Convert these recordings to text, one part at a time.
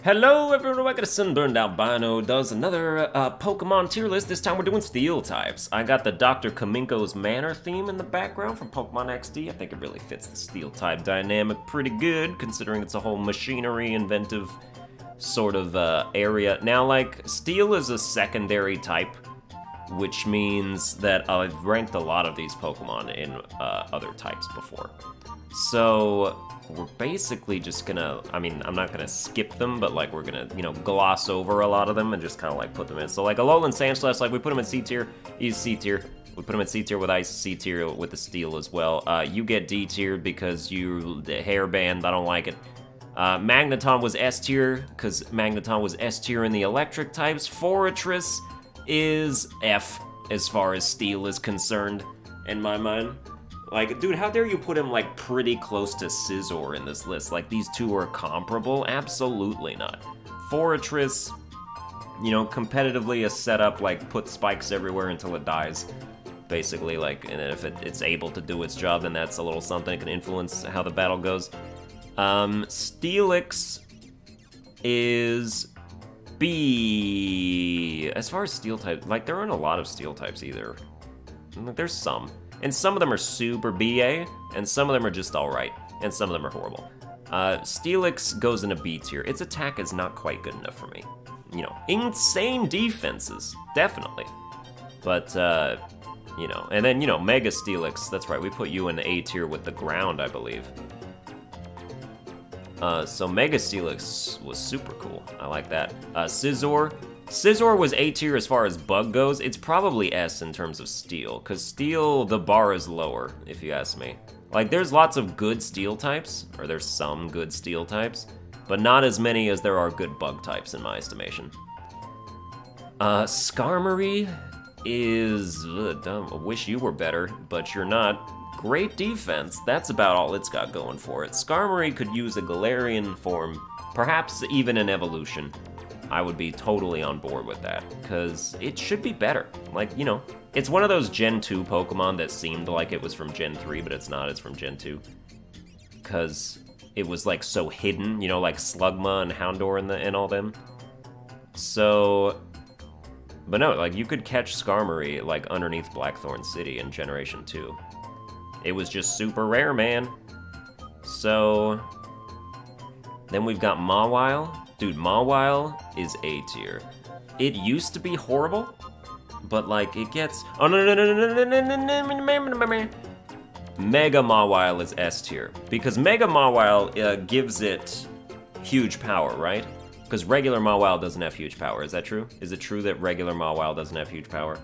Hello everyone, welcome to Sunburned Albino does another Pokemon tier list. This time we're doing Steel types. I got the Dr. Kaminko's Manor theme in the background from Pokemon XD. I think it really fits the Steel type dynamic pretty good, considering it's a whole machinery, inventive sort of area. Now, like, Steel is a secondary type, which means that I've ranked a lot of these Pokemon in other types before. So we're basically just gonna, I mean, I'm not gonna skip them, but like we're gonna, you know, gloss over a lot of them and just kind of like put them in. So like Alolan Sandslash, like we put him in C tier, he's C tier. We put him in C tier with Ice, C tier with the Steel as well. You get D tier because you, the hairband, I don't like it. Magneton was S tier, because Magneton was S tier in the electric types. Forretress is F as far as Steel is concerned, in my mind. Like, dude, how dare you put him, like, pretty close to Scizor in this list? Like, these two are comparable? Absolutely not. Forretress, you know, competitively a setup, like, put spikes everywhere until it dies. Basically, like, and if it's able to do its job, then that's a little something that can influence how the battle goes. Steelix is B. As far as Steel type, like, there aren't a lot of Steel types either. There's some. And some of them are super BA, and some of them are just alright, and some of them are horrible. Steelix goes in a B tier. Its attack is not quite good enough for me. You know, insane defenses, definitely. But, you know, and then, you know, Mega Steelix, that's right, we put you in the A tier with the ground, I believe. So Mega Steelix was super cool. I like that. Scizor. Scizor was A tier as far as bug goes. It's probably S in terms of Steel, because Steel, the bar is lower, if you ask me. Like, there's lots of good Steel types, or there's some good Steel types, but not as many as there are good bug types in my estimation. Skarmory is, I wish you were better, but you're not. Great defense, that's about all it's got going for it. Skarmory could use a Galarian form, perhaps even an evolution. I would be totally on board with that, because it should be better. Like, you know, it's one of those Gen 2 Pokemon that seemed like it was from Gen 3, but it's not, it's from Gen 2. Because it was, like, so hidden, you know, like Slugma and Houndour and all them. So, but no, like, you could catch Skarmory, like, underneath Blackthorn City in Generation 2. It was just super rare, man. So, then we've got Mawile. Dude, Mawile is A tier. It used to be horrible, but like it gets. Oh no no no no no no no no no! Mega Mawile is S tier because Mega Mawile gives it huge power, right? Because regular Mawile doesn't have huge power. Is that true? Is it true that regular Mawile doesn't have huge power?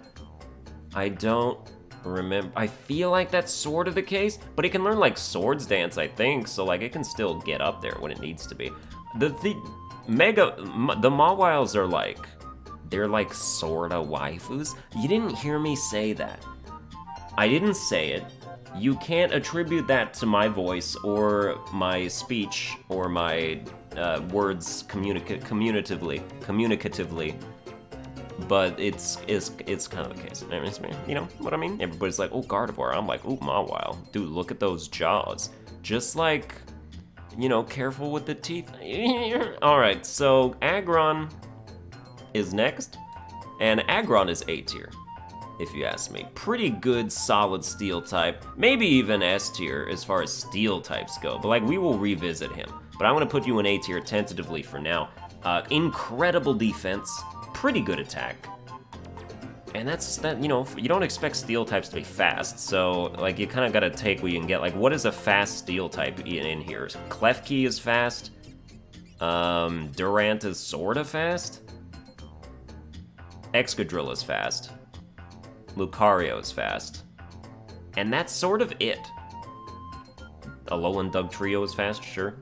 I don't remember. I feel like that's sort of the case, but it can learn like Swords Dance, I think. So like it can still get up there when it needs to be. The Mawiles are like, they're like sorta waifus. You didn't hear me say that. I didn't say it. You can't attribute that to my voice or my speech or my words communicatively, but it's kind of the case. You know what I mean? Everybody's like, oh, Gardevoir. I'm like, oh, Mawile. Dude, look at those jaws. Just like, you know, careful with the teeth. Alright, so Agron is next, and Agron is A tier, if you ask me. Pretty good, solid Steel type, maybe even S tier as far as Steel types go, but like, we will revisit him. But I'm gonna put you in A tier tentatively for now. Incredible defense, pretty good attack. And that's, you know, you don't expect Steel types to be fast, so, like, you kind of gotta take what you can get. Like, what is a fast Steel type in here? Klefki is fast. Durant is sorta fast. Excadrill is fast. Lucario is fast. And that's sort of it. Alolan Dugtrio is fast, sure.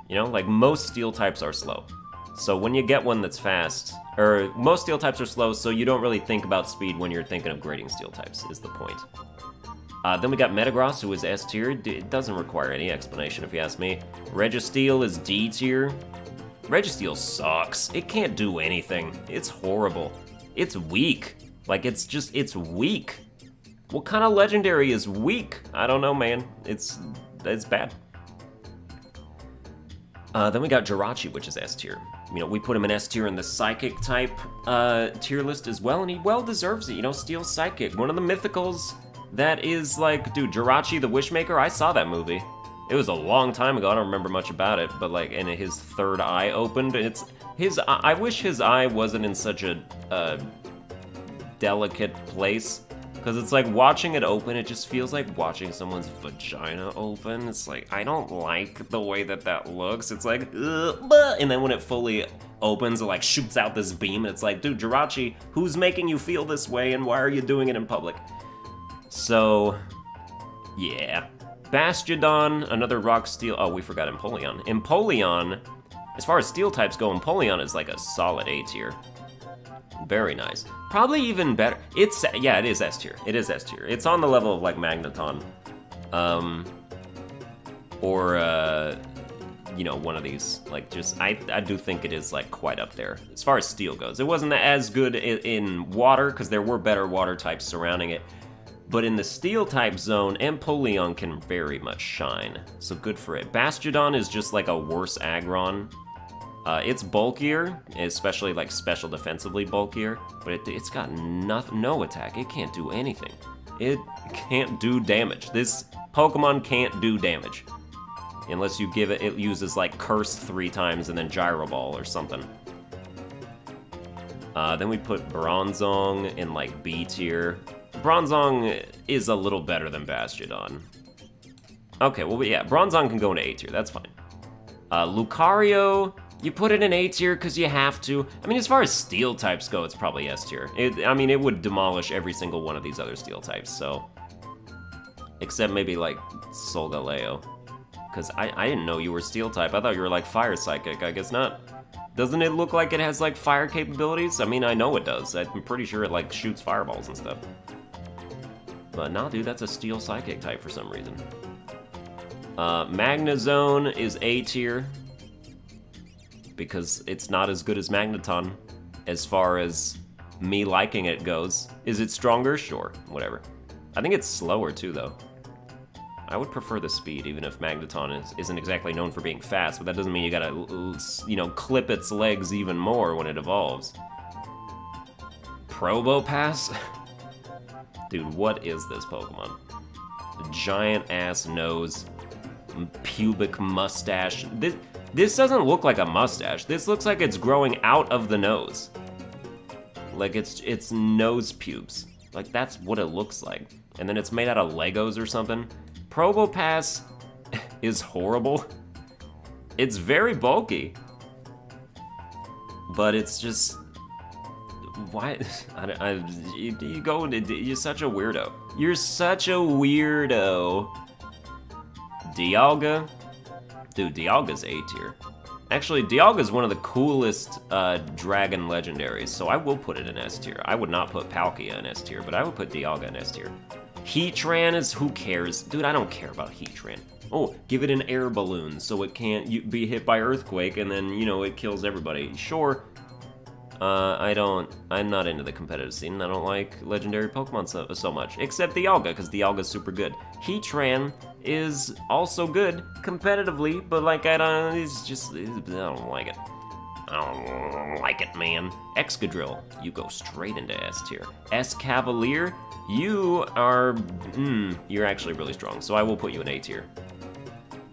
You know, like, most Steel types are slow. So when you get one that's fast, or most Steel types are slow, so you don't really think about speed when you're thinking of grading Steel types, is the point. Then we got Metagross, who is S tier. It doesn't require any explanation, if you ask me. Registeel is D tier. Registeel sucks. It can't do anything. It's horrible. It's weak. Like, it's weak. What kind of legendary is weak? I don't know, man. It's bad. Then we got Jirachi, which is S tier. You know, we put him in S tier in the Psychic type tier list as well, and he well deserves it. You know, Steel Psychic, one of the mythicals that is like, dude, Jirachi the Wishmaker, I saw that movie. It was a long time ago, I don't remember much about it, but like, and his third eye opened. I wish his eye wasn't in such a delicate place, because it's like watching it open, it just feels like watching someone's vagina open. It's like, I don't like the way that looks. It's like, ugh, and then when it fully opens, it like shoots out this beam, and it's like, dude, Jirachi, who's making you feel this way, and why are you doing it in public? So, yeah. Bastiodon, another Rock Steel. Oh, we forgot Empoleon. Empoleon, as far as Steel types go, Empoleon is like a solid A tier. Very nice. Probably even better. Yeah, it is S tier. It is S tier. It's on the level of like Magneton. You know, one of these. Like, just, I do think it is like quite up there. As far as Steel goes. It wasn't as good in water, because there were better water types surrounding it. But in the Steel type zone, Empoleon can very much shine. So good for it. Bastiodon is just like a worse Agron. It's bulkier, especially like special defensively bulkier, but it's got no attack. It can't do anything. It can't do damage. This Pokemon can't do damage. Unless you give it uses like Curse 3 times and then Gyro Ball or something. Then we put Bronzong in like B tier. Bronzong is a little better than Bastiodon. Okay, well, yeah, Bronzong can go into A tier, that's fine. Lucario, you put it in A tier because you have to. I mean, as far as Steel types go, it's probably S tier. I mean, it would demolish every single one of these other Steel types, so. Except maybe, like, Solgaleo. Because I didn't know you were Steel type. I thought you were, like, Fire Psychic. I guess not. Doesn't it look like it has, like, fire capabilities? I mean, I know it does. I'm pretty sure it, like, shoots fireballs and stuff. But nah, dude, that's a Steel Psychic type for some reason. Magnezone is A tier. Because it's not as good as Magneton, as far as me liking it goes. Is it stronger? Sure, whatever. I think it's slower too, though. I would prefer the speed, even if Magneton isn't exactly known for being fast, but that doesn't mean you gotta, you know, clip its legs even more when it evolves. Probopass? Dude, what is this Pokemon? A giant-ass nose, pubic mustache. This doesn't look like a mustache. This looks like it's growing out of the nose. Like it's nose pubes. Like that's what it looks like. And then it's made out of Legos or something. Probopass is horrible. It's very bulky. But it's just, why? You're such a weirdo. You're such a weirdo. Dialga? Dude, Dialga's A tier. Actually, Dialga's one of the coolest dragon legendaries, so I will put it in S tier. I would not put Palkia in S tier, but I would put Dialga in S tier. Heatran is, who cares? Dude, I don't care about Heatran. Oh, give it an air balloon so it can't be hit by Earthquake and then, you know, it kills everybody. Sure. I'm not into the competitive scene. I don't like legendary Pokemon so much. Except Dialga, because Dialga's super good. Heatran is also good competitively, but like, I don't like it. I don't like it, man. Excadrill, you go straight into S tier. Escavalier, you are, you're actually really strong, so I will put you in A tier.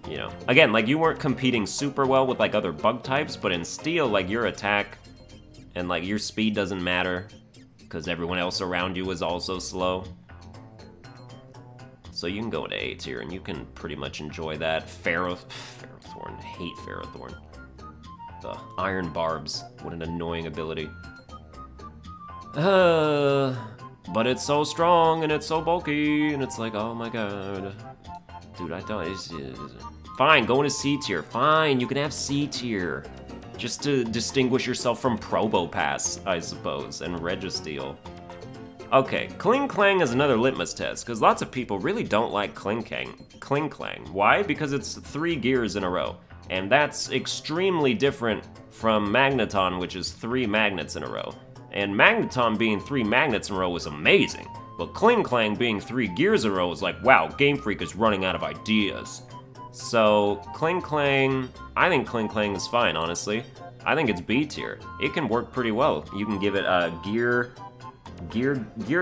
You know, again, like, you weren't competing super well with like other bug types, but in Steel, like, your attack and like your speed doesn't matter because everyone else around you is also slow. So you can go into A tier and you can pretty much enjoy that. Ferrothorn, hate Ferrothorn. The Iron Barbs, what an annoying ability. But it's so strong and it's so bulky and it's like, oh my god. Dude, I thought fine, go into C tier. Fine, you can have C tier. Just to distinguish yourself from Probopass, I suppose, and Registeel. Okay, Klinklang is another litmus test, because lots of people really don't like Klinklang. Why? Because it's 3 gears in a row. And that's extremely different from Magneton, which is 3 magnets in a row. And Magneton being 3 magnets in a row is amazing. But Klinklang being 3 gears in a row is like, wow, Game Freak is running out of ideas. So, Klinklang, I think Klinklang is fine, honestly. I think it's B tier. It can work pretty well. You can give it a gear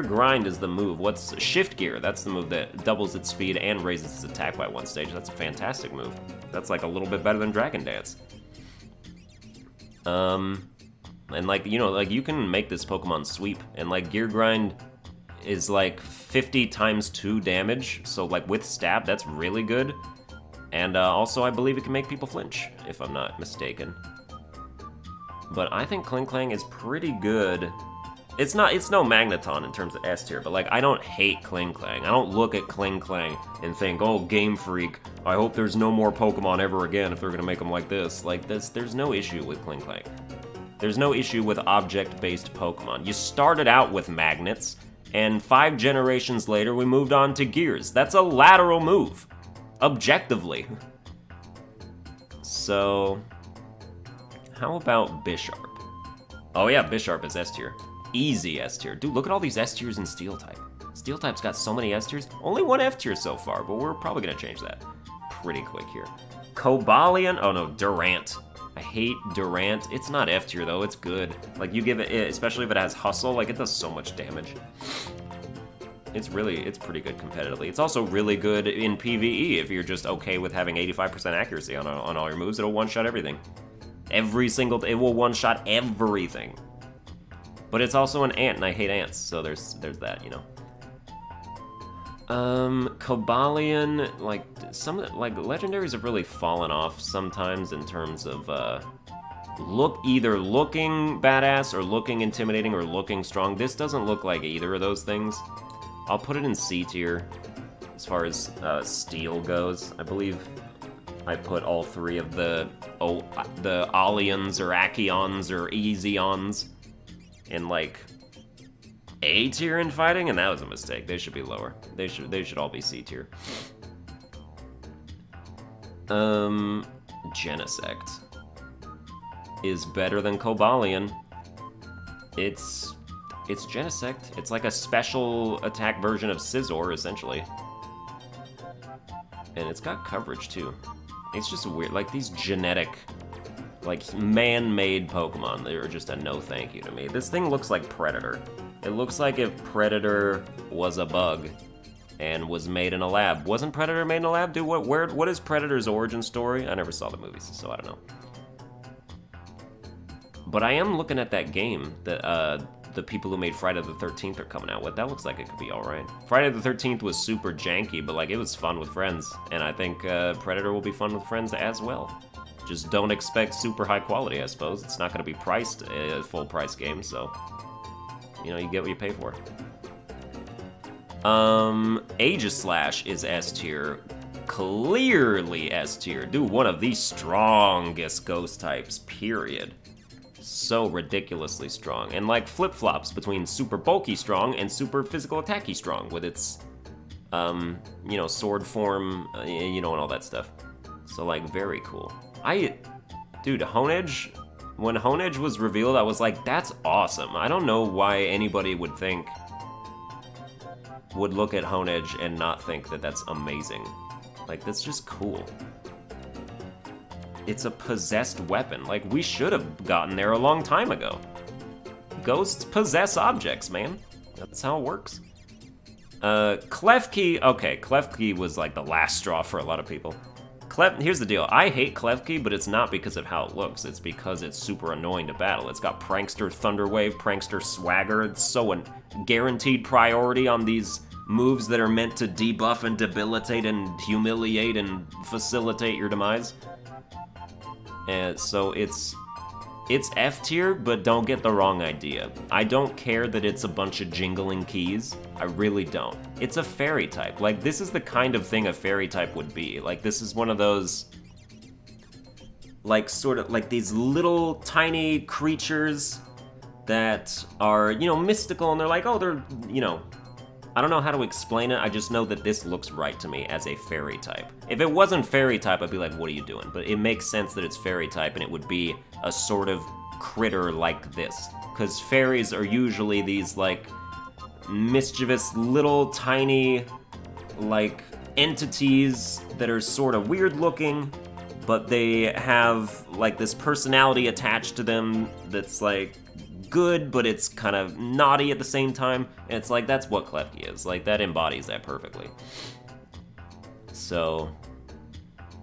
grind is the move. What's shift gear? That's the move that doubles its speed and raises its attack by 1 stage. That's a fantastic move. That's like a little bit better than Dragon Dance. And like, you know, like you can make this Pokemon sweep, and like gear grind is like 50 times 2 damage. So like with stab, that's really good. And also I believe it can make people flinch, if I'm not mistaken. But I think Klinklang is pretty good. It's no Magnezone in terms of S tier, but like I don't hate Klinklang. I don't look at Klinklang and think, oh, Game Freak, I hope there's no more Pokemon ever again if they're gonna make them like this. Like this, there's no issue with Klinklang. There's no issue with object-based Pokemon. You started out with magnets, and 5 generations later we moved on to gears. That's a lateral move, objectively. So, how about Bisharp? Oh yeah, Bisharp is S tier. Easy S tier. Dude, look at all these S tiers in Steel type. Steel type's got so many S tiers. Only 1 F tier so far, but we're probably gonna change that pretty quick here. Cobalion, oh no, Durant. I hate Durant. It's not F tier though, it's good. Like you give it, especially if it has Hustle, like it does so much damage. It's pretty good competitively. It's also really good in PvE if you're just okay with having 85% accuracy on all your moves. It'll one-shot everything. It will one-shot everything. But it's also an ant, and I hate ants, so there's that, you know. Cobalion, like, legendaries have really fallen off sometimes in terms of, either looking badass, or looking intimidating, or looking strong. This doesn't look like either of those things. I'll put it in C tier, as far as, Steel goes. I believe I put all 3 of the Alions, or Acheons, or Easeons in, like, A tier in fighting, and that was a mistake. They should be lower. They should all be C tier. Genesect is better than Cobalion. It's Genesect. It's like a special attack version of Scizor, essentially. And it's got coverage, too. It's just weird, like these genetic, like man-made Pokemon, they're just a no thank you to me. This thing looks like Predator. It looks like if Predator was a bug and was made in a lab. Wasn't Predator made in a lab? Dude, what is Predator's origin story? I never saw the movies, so I don't know. But I am looking at that game that the people who made Friday the 13th are coming out with. That looks like it could be alright. Friday the 13th was super janky, but like it was fun with friends. And I think Predator will be fun with friends as well. Just don't expect super high quality, I suppose. It's not going to be priced a full price game, so you know, you get what you pay for. Aegislash is S tier. Clearly S tier. Dude, one of the strongest ghost types, period. So ridiculously strong. And like flip-flops between super bulky strong and super physical attacky strong with its, you know, sword form, you know, and all that stuff. So like, very cool. Dude, Honedge, when Honedge was revealed, I was like, that's awesome. I don't know why anybody would look at Honedge and not think that that's amazing. Like, that's just cool. It's a possessed weapon. Like, we should have gotten there a long time ago. Ghosts possess objects, man. That's how it works. Klefki, okay, Klefki was like the last straw for a lot of people. Here's the deal, I hate Klefki, but it's not because of how it looks, it's because it's super annoying to battle. It's got Prankster Thunderwave, Prankster Swagger, it's so a guaranteed priority on these moves that are meant to debuff and debilitate and humiliate and facilitate your demise. And so it's F tier, but don't get the wrong idea. I don't care that it's a bunch of jingling keys. I really don't. It's a fairy type. Like, this is the kind of thing a fairy type would be. Like, this is one of those, like, sort of, like, these little tiny creatures that are, you know, mystical, and they're like, oh, they're, you know, I don't know how to explain it, I just know that this looks right to me as a fairy type. If it wasn't fairy type, I'd be like, what are you doing? But it makes sense that it's fairy type, and it would be a sort of critter like this. Because fairies are usually these, like, mischievous, little, tiny, like, entities that are sort of weird looking, but they have like this personality attached to them that's like good, but it's kind of naughty at the same time. And it's like, that's what Klefki is. Like, that embodies that perfectly. So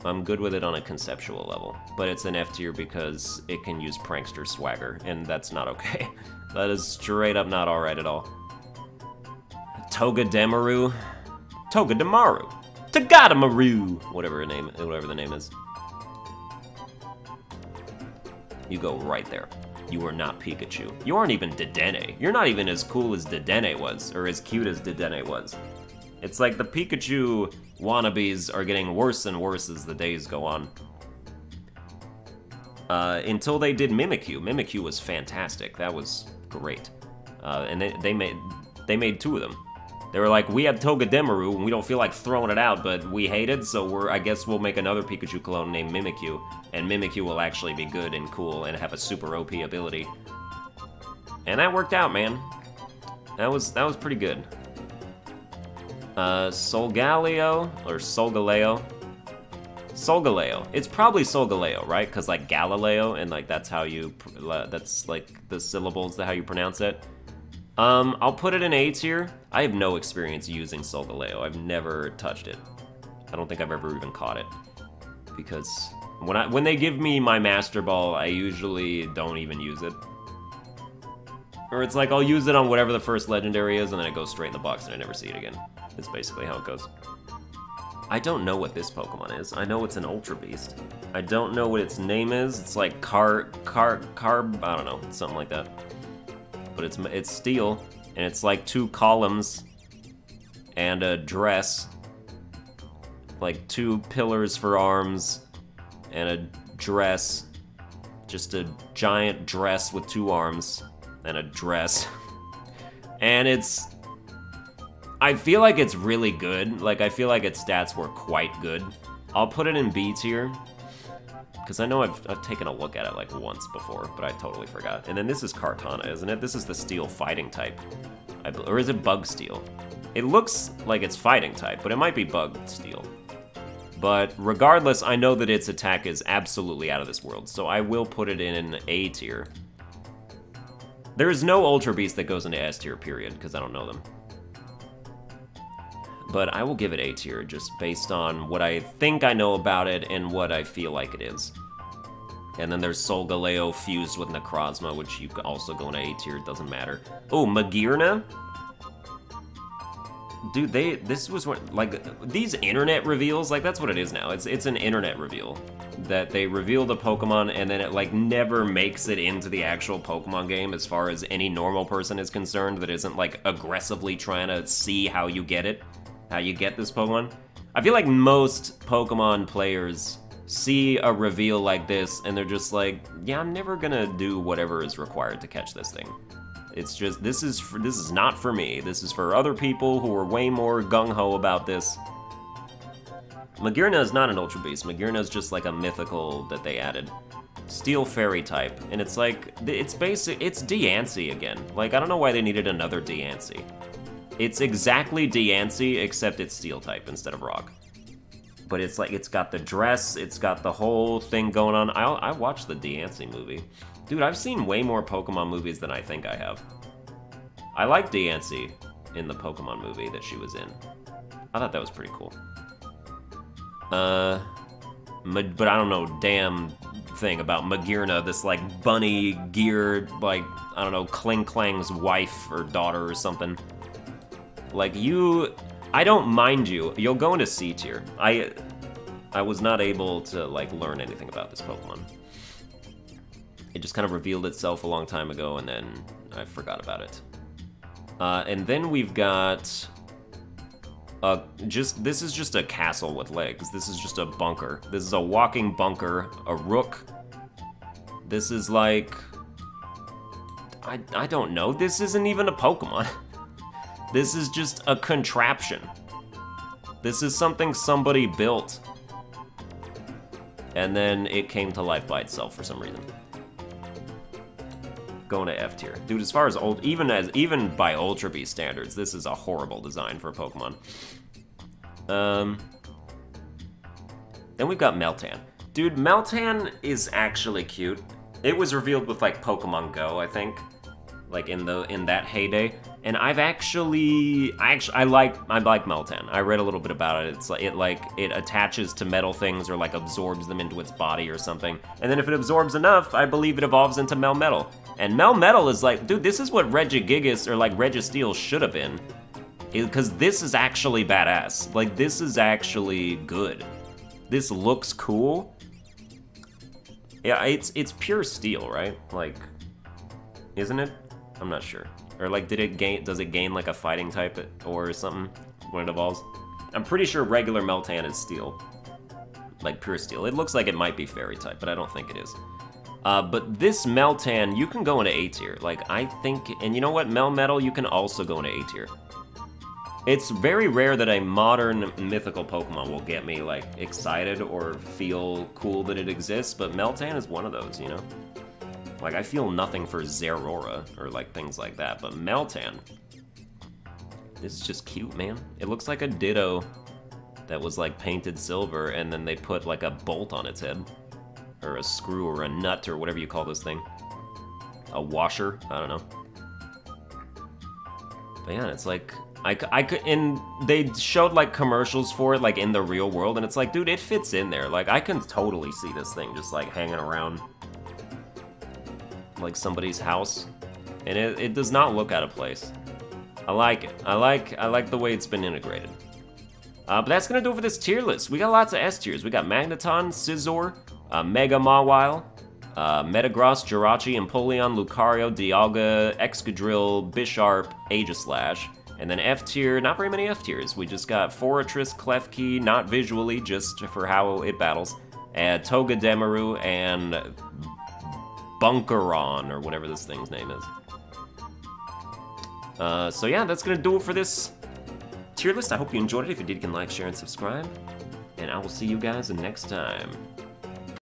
I'm good with it on a conceptual level, but it's an F tier because it can use prankster swagger, and that's not okay. That is straight up not alright at all. Toga Damaru. Toga Damaru. Toga Damaru. Whatever the name is. You go right there. You are not Pikachu. You aren't even Dedenne. You're not even as cool as Dedenne was, or as cute as Dedenne was. It's like the Pikachu wannabes are getting worse and worse as the days go on. Until they did Mimikyu. Mimikyu was fantastic. That was great. And they made 2 of them. They were like, we have Toga Damaru, and we don't feel like throwing it out, but we hate it, so I guess we'll make another Pikachu clone named Mimikyu, and Mimikyu will actually be good and cool and have a super OP ability. And that worked out, man. That was pretty good. Solgaleo, or Solgaleo. Solgaleo. It's probably Solgaleo, right? Because, like, Galileo, and, like, that's how you, that's, like, the syllables, how you pronounce it. I'll put it in A tier. I have no experience using Solgaleo. I've never touched it. I don't think I've ever even caught it. Because when they give me my Master Ball, I usually don't even use it. Or it's like, I'll use it on whatever the first legendary is, and then it goes straight in the box, and I never see it again. It's basically how it goes. I don't know what this Pokemon is. I know it's an Ultra Beast. I don't know what its name is. It's like Carb, I don't know, something like that. But it's steel, and it's like 2 columns and a dress. Like 2 pillars for arms and a dress. Just a giant dress with 2 arms and a dress. And I feel like it's really good. Like, I feel like its stats were quite good. I'll put it in B tier. Because I know I've taken a look at it like once before, but I totally forgot. And then this is Kartana, isn't it? This is the steel fighting type. Or is it bug steel? It looks like it's fighting type, but it might be bug steel. But regardless, I know that its attack is absolutely out of this world, so I will put it in an A tier. There is no Ultra Beast that goes into S tier, period, because I don't know them. But I will give it A tier, just based on what I think I know about it and what I feel like it is. And then there's Solgaleo fused with Necrozma, which you can also go into A tier, it doesn't matter. Oh, Magearna? Dude, this was what, like, these internet reveals, like, that's what it is now. It's an internet reveal. That they reveal the Pokemon and then it, like, never makes it into the actual Pokemon game as far as any normal person is concerned that isn't, like, aggressively trying to see how you get it. How you get this Pokemon. I feel like most Pokemon players see a reveal like this and they're just like, yeah, I'm never gonna do whatever is required to catch this thing. It's just, this is not for me. This is for other people who are way more gung-ho about this. Magearna is not an Ultra Beast. Magearna is just like a mythical that they added. Steel Fairy type, and it's like, it's Diancie again. Like, I don't know why they needed another Diancie. It's exactly Diancie, except it's Steel type instead of Rock. But it's like, it's got the dress, it's got the whole thing going on. I watched the Diancie movie. Dude, I've seen way more Pokemon movies than I think I have. I like Diancie in the Pokemon movie that she was in. I thought that was pretty cool. But I don't know damn thing about Magearna, this like bunny geared, like, I don't know, Klinklang's wife or daughter or something. Like, I don't mind you. You'll go into C tier. I was not able to, like, learn anything about this Pokemon. It just kind of revealed itself a long time ago, and then I forgot about it. And then we've got... this is just a castle with legs. This is just a bunker. This is a walking bunker, a rook. This is like... I don't know. This isn't even a Pokemon. This is just a contraption. This is something somebody built. And then it came to life by itself for some reason. Going to F tier. Dude, as far as even by Ultra Beast standards, this is a horrible design for a Pokemon. Then we've got Meltan. Dude, Meltan is actually cute. It was revealed with like Pokemon Go, I think, like in that heyday. And I like Meltan. I read a little bit about it. It's like it attaches to metal things or like absorbs them into its body or something. And then if it absorbs enough, I believe it evolves into Melmetal. And Melmetal is like, dude, this is what Regigigas or like Registeel should have been. Because this is actually badass. Like, this is actually good. This looks cool. Yeah, it's pure steel, right? Like, isn't it? I'm not sure. Or like, does it gain like a fighting type or something when it evolves? I'm pretty sure regular Meltan is steel. Like pure steel. It looks like it might be fairy type, but I don't think it is. But this Meltan, you can go into A tier. Like, I think, and you know what? Melmetal, you can also go into A tier. It's very rare that a modern mythical Pokemon will get me, like, excited or feel cool that it exists, but Meltan is one of those, you know? Like, I feel nothing for Zeraora or, like, things like that, but Meltan, this is just cute, man. It looks like a Ditto that was, like, painted silver, and then they put, like, a bolt on its head. Or a screw or a nut or whatever you call this thing. A washer? I don't know. But yeah, it's like... I could, and they showed like commercials for it like in the real world, and it's like, dude, it fits in there. Like, I can totally see this thing just like hanging around like somebody's house, and it does not look out of place. I like it. I like the way it's been integrated. But that's gonna do it for this tier list. We got lots of S tiers. We got Magneton, Scizor, Mega Mawile, Metagross, Jirachi, Empoleon, Lucario, Dialga, Excadrill, Bisharp, Aegislash. And then F tier, not very many F tiers. We just got Forretress, Klefki, not visually, just for how it battles. And Toga Damaru and Bunkeron, or whatever this thing's name is. So yeah, that's gonna do it for this tier list. I hope you enjoyed it. If you did, you can like, share, and subscribe. And I will see you guys next time.